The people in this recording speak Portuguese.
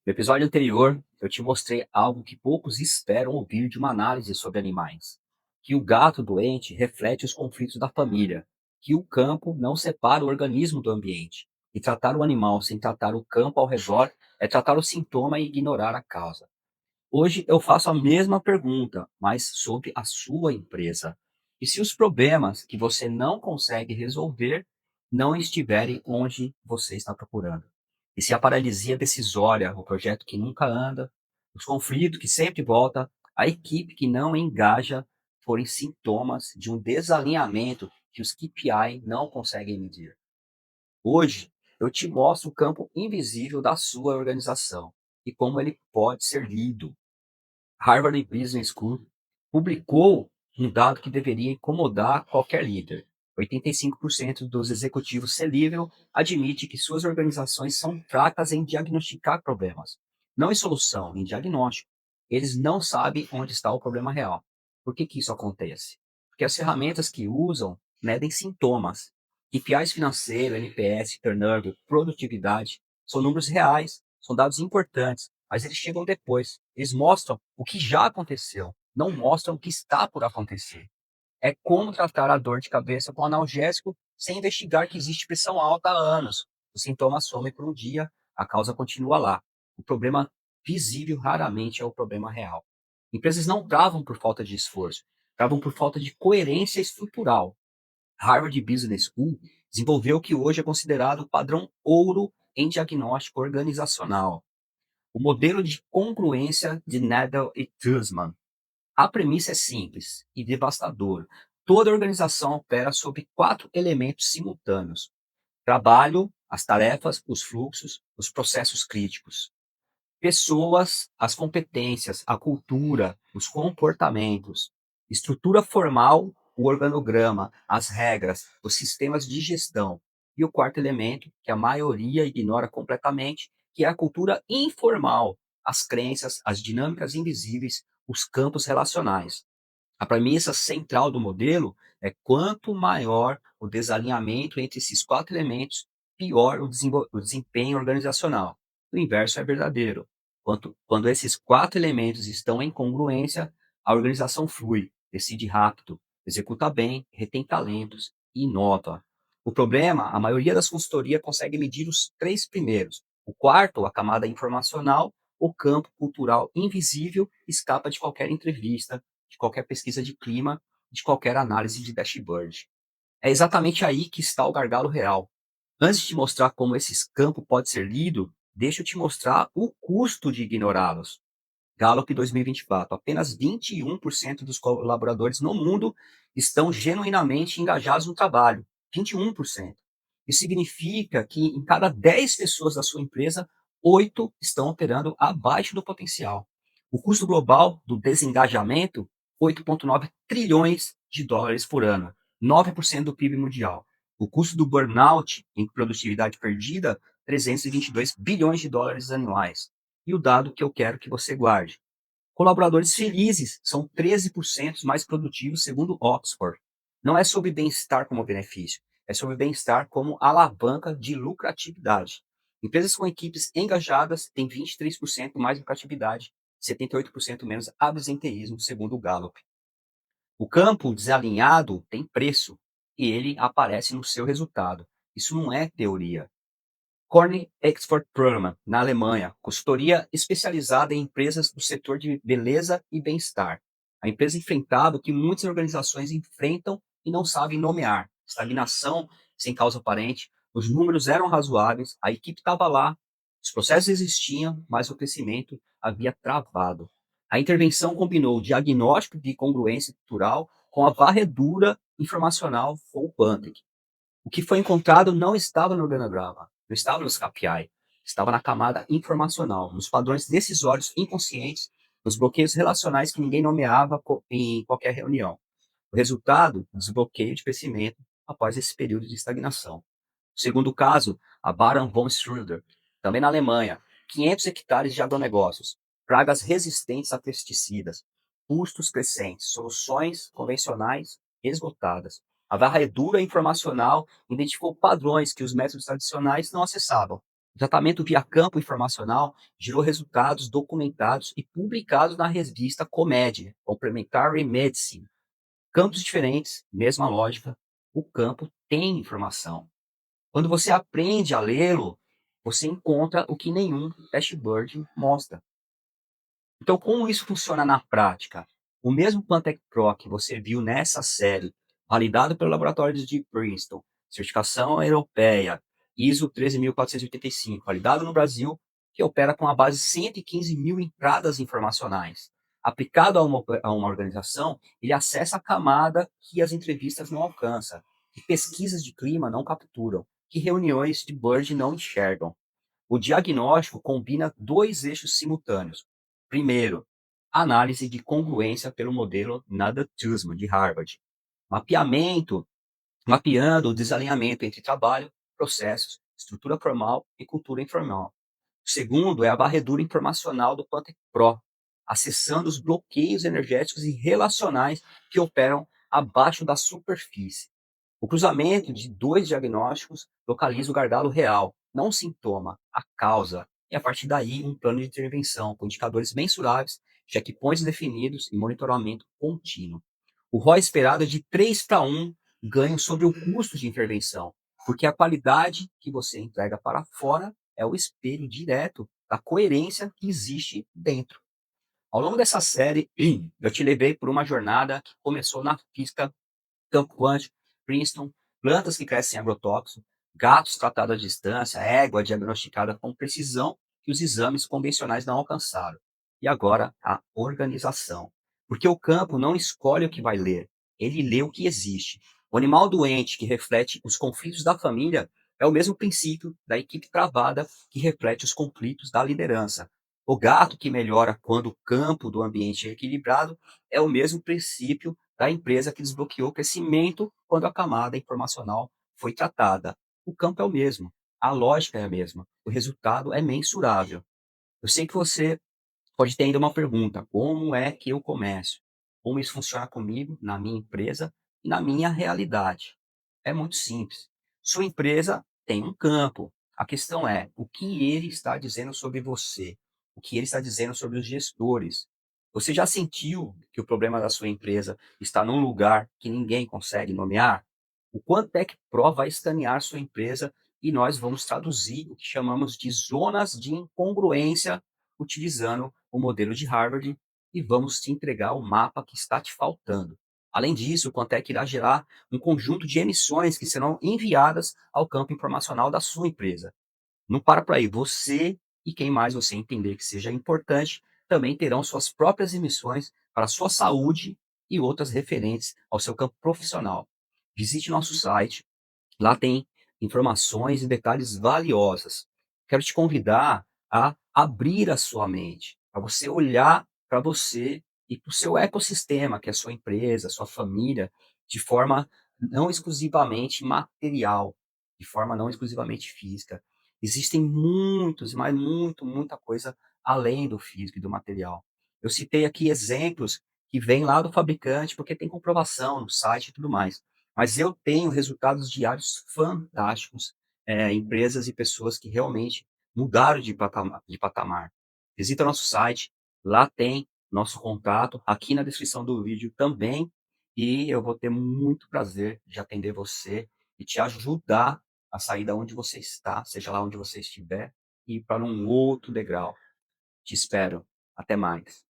No episódio anterior, eu te mostrei algo que poucos esperam ouvir de uma análise sobre animais: que o gato doente reflete os conflitos da família, que o campo não separa o organismo do ambiente, e tratar o animal sem tratar o campo ao redor é tratar o sintoma e ignorar a causa. Hoje eu faço a mesma pergunta, mas sobre a sua empresa. E se os problemas que você não consegue resolver não estiverem onde você está procurando? E se a paralisia decisória, o projeto que nunca anda, os conflitos que sempre volta, a equipe que não engaja forem sintomas de um desalinhamento que os KPI não conseguem medir? Hoje eu te mostro o campo invisível da sua organização e como ele pode ser lido. Harvard Business School publicou um dado que deveria incomodar qualquer líder. 85% dos executivos C-level admite que suas organizações são fracas em diagnosticar problemas, não em solução, em diagnóstico. Eles não sabem onde está o problema real. Por que isso acontece? Porque as ferramentas que usam medem sintomas. KPIs financeiro, NPS, turnover, produtividade, são números reais, são dados importantes, mas eles chegam depois. Eles mostram o que já aconteceu, não mostram o que está por acontecer. É como tratar a dor de cabeça com analgésico sem investigar que existe pressão alta há anos. Os sintomas somem por um dia, a causa continua lá. O problema visível raramente é o problema real. Empresas não travam por falta de esforço, travam por falta de coerência estrutural. Harvard Business School desenvolveu o que hoje é considerado o padrão ouro em diagnóstico organizacional, o modelo de congruência de Nadel e Tussman. A premissa é simples e devastadora. Toda organização opera sob quatro elementos simultâneos: trabalho, as tarefas, os fluxos, os processos críticos. Pessoas, as competências, a cultura, os comportamentos. Estrutura formal, o organograma, as regras, os sistemas de gestão. E o quarto elemento, que a maioria ignora completamente, que é a cultura informal, as crenças, as dinâmicas invisíveis, os campos relacionais. A premissa central do modelo é: quanto maior o desalinhamento entre esses quatro elementos, pior o desempenho organizacional. O inverso é verdadeiro. Quando esses quatro elementos estão em congruência, a organização flui, decide rápido, executa bem, retém talentos e inova. O problema: a maioria das consultorias consegue medir os três primeiros. O quarto, a camada informacional, o campo cultural invisível, escapa de qualquer entrevista, de qualquer pesquisa de clima, de qualquer análise de dashboard. É exatamente aí que está o gargalo real. Antes de te mostrar como esse campo pode ser lido, deixa eu te mostrar o custo de ignorá-los. Gallup 2024, apenas 21% dos colaboradores no mundo estão genuinamente engajados no trabalho. 21%. Isso significa que em cada 10 pessoas da sua empresa, 8 estão operando abaixo do potencial. O custo global do desengajamento, 8,9 trilhões de dólares por ano, 9% do PIB mundial. O custo do burnout em produtividade perdida, 322 bilhões de dólares anuais. E o dado que eu quero que você guarde: colaboradores felizes são 13% mais produtivos, segundo Oxford. Não é sobre bem-estar como benefício, é sobre bem-estar como alavanca de lucratividade. Empresas com equipes engajadas têm 23% mais lucratividade, 78% menos absenteísmo, segundo o Gallup. O campo desalinhado tem preço e ele aparece no seu resultado. Isso não é teoria. Corning Export Program, na Alemanha, consultoria especializada em empresas do setor de beleza e bem-estar. A empresa enfrentava o que muitas organizações enfrentam e não sabem nomear: estagnação sem causa aparente. Os números eram razoáveis, a equipe estava lá, os processos existiam, mas o crescimento havia travado. A intervenção combinou o diagnóstico de congruência cultural com a varredura informacional full pantec. O que foi encontrado não estava no organograma, não estava nos KPI, estava na camada informacional, nos padrões decisórios inconscientes, nos bloqueios relacionais que ninguém nomeava em qualquer reunião. O resultado: desbloqueio de crescimento após esse período de estagnação. O segundo caso, a Baron von Schroeder, também na Alemanha: 500 hectares de agronegócios, pragas resistentes a pesticidas, custos crescentes, soluções convencionais esgotadas. A varredura informacional identificou padrões que os métodos tradicionais não acessavam: Tratamento via campo informacional gerou resultados documentados e publicados na revista Comédia, Complementary Medicine. Campos diferentes, mesma lógica, o campo tem informação. Quando você aprende a lê-lo, você encontra o que nenhum dashboard mostra. Então, como isso funciona na prática? O mesmo Pantec Pro que você viu nessa série, validado pelo laboratório de Princeton, certificação europeia, ISO 13485, validado no Brasil, que opera com a base de 115 mil entradas informacionais. Aplicado a uma organização, ele acessa a camada que as entrevistas não alcançam, que pesquisas de clima não capturam, que reuniões de Bird não enxergam. O diagnóstico combina dois eixos simultâneos. Primeiro, análise de congruência pelo modelo Nader-Tuzman, de Harvard. Mapeamento, mapeando o desalinhamento entre trabalho, processos, estrutura formal e cultura informal. O segundo é a varredura informacional do Pantec Pro, acessando os bloqueios energéticos e relacionais que operam abaixo da superfície. O cruzamento de dois diagnósticos localiza o gargalo real, não o sintoma, a causa, e a partir daí um plano de intervenção com indicadores mensuráveis, checkpoints definidos e monitoramento contínuo. O ROI esperado é de 3 para 1 ganho sobre o custo de intervenção, porque a qualidade que você entrega para fora é o espelho direto da coerência que existe dentro. Ao longo dessa série, eu te levei por uma jornada que começou na física campo quântico, Princeton, plantas que crescem em agrotóxico, gatos tratados à distância, égua diagnosticada com precisão que os exames convencionais não alcançaram. E agora, a organização. Porque o campo não escolhe o que vai ler, ele lê o que existe. O animal doente que reflete os conflitos da família é o mesmo princípio da equipe travada que reflete os conflitos da liderança. O gato que melhora quando o campo do ambiente é equilibrado é o mesmo princípio da empresa que desbloqueou o crescimento quando a camada informacional foi tratada. O campo é o mesmo, a lógica é a mesma, o resultado é mensurável. Eu sei que você pode ter ainda uma pergunta: como é que eu começo? Como isso funciona comigo, na minha empresa e na minha realidade? É muito simples. Sua empresa tem um campo. A questão é o que ele está dizendo sobre você, o que ele está dizendo sobre os gestores. Você já sentiu que o problema da sua empresa está num lugar que ninguém consegue nomear? O Quantec Pro vai escanear sua empresa e nós vamos traduzir o que chamamos de zonas de incongruência utilizando o modelo de Harvard e vamos te entregar o mapa que está te faltando. Além disso, o Quantec irá gerar um conjunto de emissões que serão enviadas ao campo informacional da sua empresa. Não para por aí, você e quem mais você entender que seja importante também terão suas próprias emissões para a sua saúde e outras referentes ao seu campo profissional. Visite nosso site, lá tem informações e detalhes valiosos. Quero te convidar a abrir a sua mente, para você olhar para você e para o seu ecossistema, que é a sua empresa, a sua família, de forma não exclusivamente material, de forma não exclusivamente física. Existem muitos, mas muita coisa além do físico e do material. Eu citei aqui exemplos que vêm lá do fabricante, porque tem comprovação no site e tudo mais. Mas eu tenho resultados diários fantásticos, empresas e pessoas que realmente mudaram de patamar. Visita nosso site, lá tem nosso contato, aqui na descrição do vídeo também, e eu vou ter muito prazer de atender você e te ajudar a sair da onde você está, seja lá onde você estiver, e ir para um outro degrau. Te espero. Até mais.